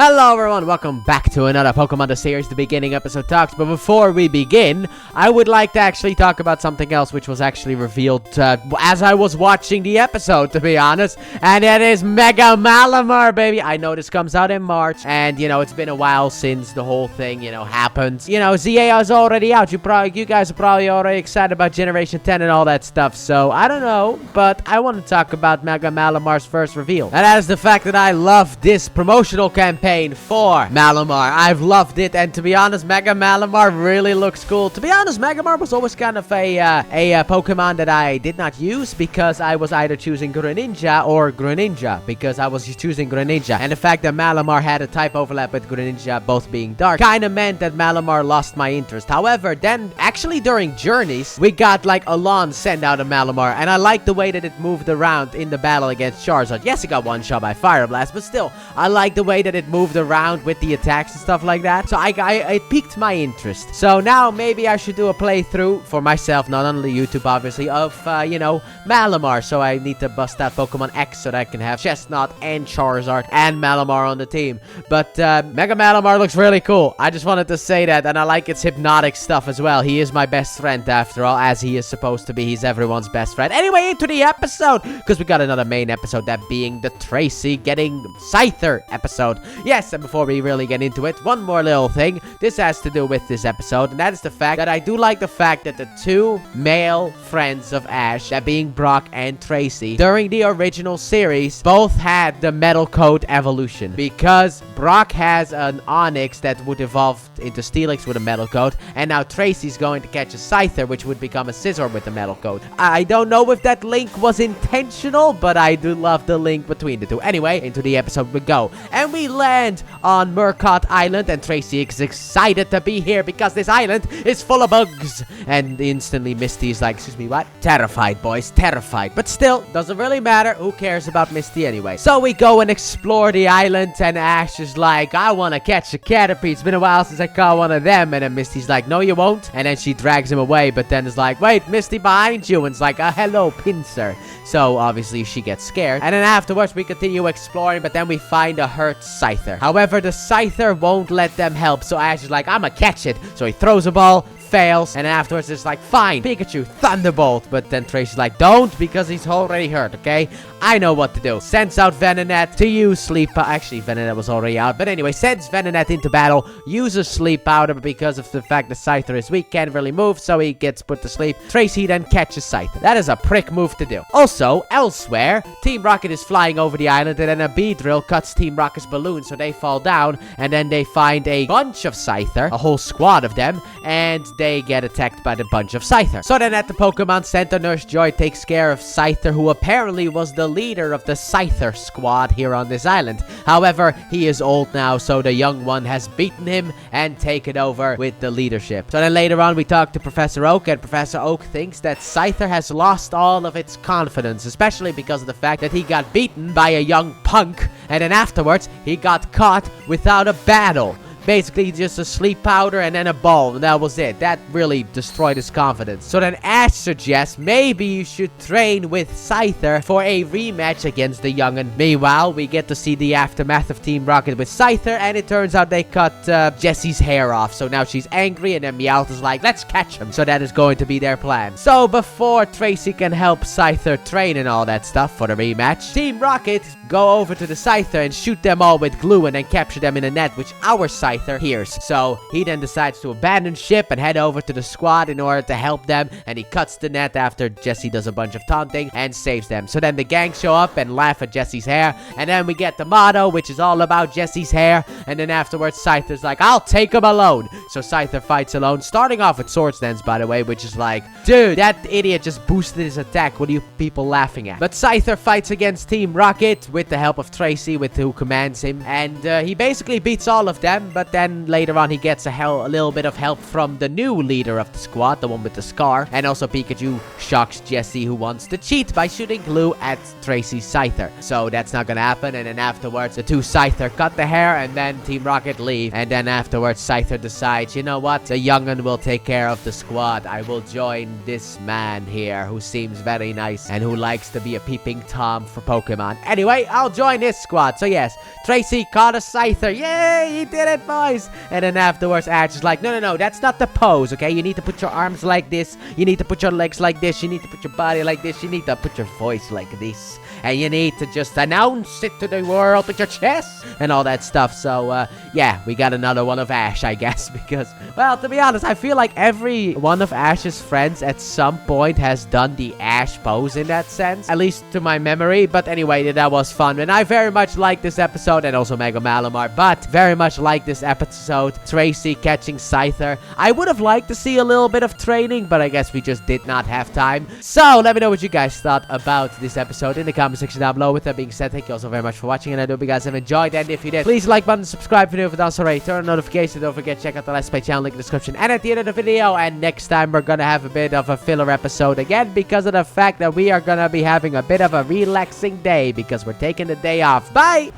Hello everyone, welcome back to another Pokemon the series, the beginning episode talks. But before we begin, I would like to actually talk about something else which was actually revealed as I was watching the episode, to be honest. And that is Mega Malamar, baby. I know this comes out in March, and it's been a while since the whole thing, happened. ZA is already out. You guys are probably already excited about Generation 10 and all that stuff. So, I don't know, but I want to talk about Mega Malamar's first reveal. And that is the fact that I love this promotional campaign for Malamar. I've loved it, and to be honest, Mega Malamar really looks cool. To be honest, Malamar was always kind of a Pokemon that I did not use because I was either choosing Greninja or Greninja, because I was choosing Greninja. And the fact that Malamar had a type overlap with Greninja, both being dark, kind of meant that Malamar lost my interest. However, then, actually during Journeys, we got like Alon send out a Malamar, and I liked the way that it moved around in the battle against Charizard. Yes, it got one shot by Fire Blast, but still, I like the way that it moved around with the attacks and stuff like that. So it piqued my interest. So now maybe I should do a playthrough for myself, not on the YouTube obviously, of Malamar. So I need to bust out Pokemon X so that I can have Chestnut and Charizard and Malamar on the team. But Mega Malamar looks really cool. I just wanted to say that, and I like its hypnotic stuff as well. He is my best friend after all, as he is supposed to be. He's everyone's best friend. Anyway, into the episode, because we got another main episode, that being the Tracey getting Scyther episode. Yes, and before we really get into it, one more little thing. This has to do with this episode, and that is the fact that I do like the fact that the two male friends of Ash, that being Brock and Tracey, during the original series, both had the Metal Coat evolution. Because Brock has an Onix that would evolve into Steelix with a Metal Coat, and now Tracey's going to catch a Scyther, which would become a Scizor with the Metal Coat. I don't know if that link was intentional, but I do love the link between the two. Anyway, into the episode we go. And we land on Murcott Island, and Tracey is excited to be here because this island is full of bugs. And instantly Misty's like, excuse me, what? Terrified, boys, terrified. But still, doesn't really matter. Who cares about Misty anyway? So we go and explore the island, and Ash is like, I want to catch a Caterpie. It's been a while since I caught one of them. And then Misty's like, no, you won't. And then she drags him away, but then is like, wait, Misty behind you. And it's like, hello, pincer. So obviously she gets scared. And then afterwards we continue exploring, but then we find a hurt Scyther. However, the Scyther won't let them help, so Ash is like, I'ma catch it. So he throws a ball, fails, and afterwards it's like, fine, Pikachu, Thunderbolt. But then Tracy's like, don't, because he's already hurt, okay? I know what to do. Sends out Venonat to use Sleep Powder. Actually, Venonat was already out, but anyway, sends Venonat into battle, uses Sleep Powder, but because of the fact that Scyther is weak, can't really move, so he gets put to sleep. Tracy then catches Scyther. That is a prick move to do. Also, elsewhere, Team Rocket is flying over the island, and then a Beedrill cuts Team Rocket's balloon, so they fall down, and then they find a bunch of Scyther, a whole squad of them, and they get attacked by the bunch of Scyther. So then at the Pokemon Center, Nurse Joy takes care of Scyther, who apparently was the leader of the Scyther squad here on this island. However, he is old now, so the young one has beaten him and taken over with the leadership. So then later on, we talk to Professor Oak, and Professor Oak thinks that Scyther has lost all of its confidence, especially because of the fact that he got beaten by a young punk, and then afterwards, he got caught without a battle. Basically, just a Sleep Powder and then a ball, and that was it. That really destroyed his confidence. So then Ash suggests maybe you should train with Scyther for a rematch against the young'un. Meanwhile, we get to see the aftermath of Team Rocket with Scyther, and it turns out they cut Jessie's hair off. So now she's angry, and then Meowth is like, let's catch him. So that is going to be their plan. So before Tracey can help Scyther train and all that stuff for the rematch, Team Rocket go over to the Scyther and shoot them all with glue and then capture them in a net, which our Scyther hears. So he then decides to abandon ship and head over to the squad in order to help them, and he cuts the net after Jessie does a bunch of taunting and saves them. So then the gang show up and laugh at Jessie's hair, and then we get the motto, which is all about Jessie's hair, and then afterwards Scyther's like, I'll take him alone. So Scyther fights alone, starting off with Swords Dance, by the way, which is like, dude, that idiot just boosted his attack. What are you people laughing at? But Scyther fights against Team Rocket with the help of Tracey, with who commands him, and he basically beats all of them, but but then later on he gets a little bit of help from the new leader of the squad, the one with the scar. And also Pikachu shocks Jessie, who wants to cheat by shooting glue at Tracey's Scyther. So that's not gonna happen, and then afterwards the two Scyther cut the hair, and then Team Rocket leave. And then afterwards Scyther decides, you know what, the young'un will take care of the squad. I will join this man here who seems very nice and who likes to be a peeping Tom for Pokemon. Anyway, I'll join his squad. So yes, Tracey caught a Scyther. Yay, he did it, boys. And then afterwards Ash is like, no, that's not the pose, okay? You need to put your arms like this. You need to put your legs like this. You need to put your body like this. You need to put your voice like this. And you need to just announce it to the world with your chest and all that stuff. So, yeah, we got another one of Ash, I guess, because, well, to be honest, I feel like every one of Ash's friends at some point has done the Ash pose in that sense, at least to my memory. But anyway, that was fun, and I very much like this episode, and also Mega Malamar, but very much like this episode. Tracey catching Scyther. I would have liked to see a little bit of training, but I guess we just did not have time. So, let me know what you guys thought about this episode in the comment section down below. With that being said, thank you also very much for watching, and I hope you guys have enjoyed. And if you did, please like button, subscribe if you're new, if it's already, turn on notifications, don't forget, check out the Let's Play channel, link in the description and at the end of the video. And next time we're gonna have a bit of a filler episode again, because of the fact that we are gonna be having a bit of a relaxing day, because we're taking the day off. Bye!